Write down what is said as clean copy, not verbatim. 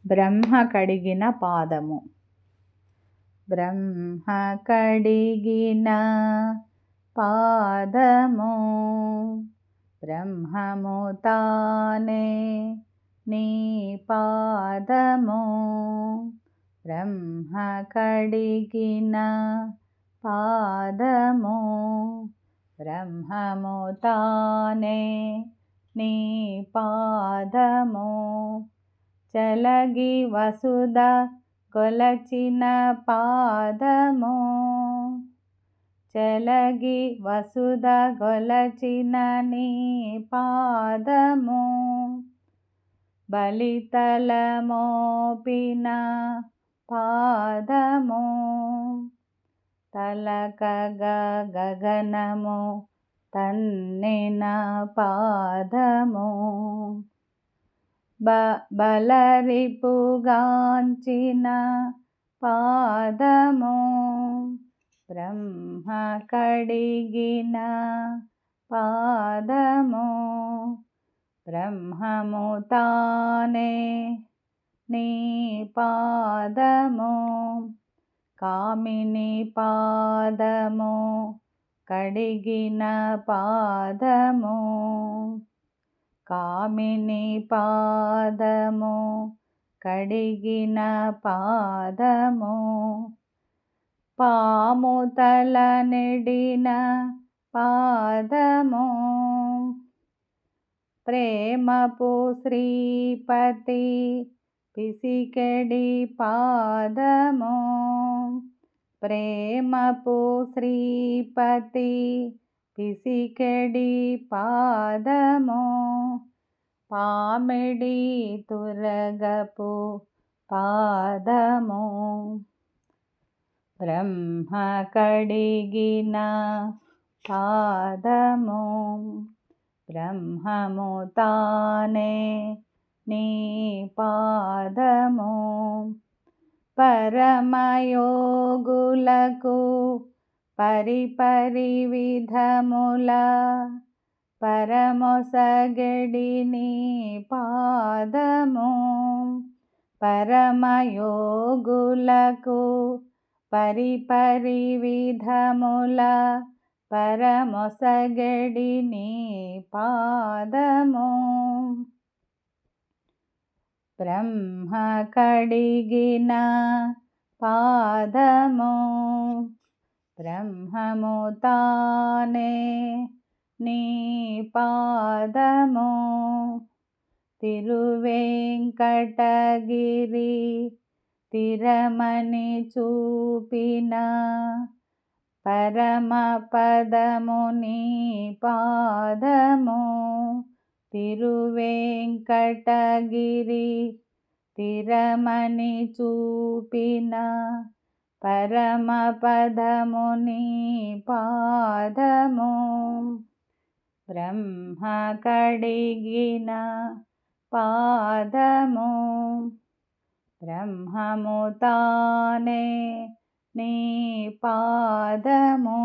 బ్రహ్మ కడిగిన పాదము. బ్రహ్మ కడిగిన పాదము బ్రహ్మము తానే నీ పాదము. బ్రహ్మ కడిగిన పాదము బ్రహ్మము తానే నీ పాదము. చలగి వసుధ కొలచిన పాదము. చలగి వసుధ కొలచిన నీ పాదము. బలితల మోపిన పాదము. తలకగ గగనము తన్నిన పాదము. బలరిపుగాంచిన పాదము. బ్రహ్మ కడిగిన పాదము బ్రహ్మము తానే నీ పాదము. కామిని పాదము కడిగిన పాదము. కామిని పాదము కడిగిన పాదము. పాము తల నెడిన పాదము. ప్రేమపు శ్రీపతి పిసికెడి పాదము. ప్రేమపు శ్రీపతి పిసికెడి పాదము. పామిడి తురగపు పాదము. బ్రహ్మ కడిగిన పాదము బ్రహ్మము తానే నీ పాదము. పరమయోగులకు పరిపరి విధముల పరమొసగడి నీ పాదము. పరమయోగులకు పరిపరి విధముల పరమొసగడి నీ పాదము. బ్రహ్మ కడిగిన పాదము బ్రహ్మము తానే నీ పాదము. తిరువేంకటగిరి తిరమని చూపిన పరమ పదము నీ పాదము. తిరువేంకటగిరి తిరమని చూపిన పరమ పదము నీ పాదము. బ్రహ్మ కడిగిన పాదము బ్రహ్మము తానే నీ పాదము.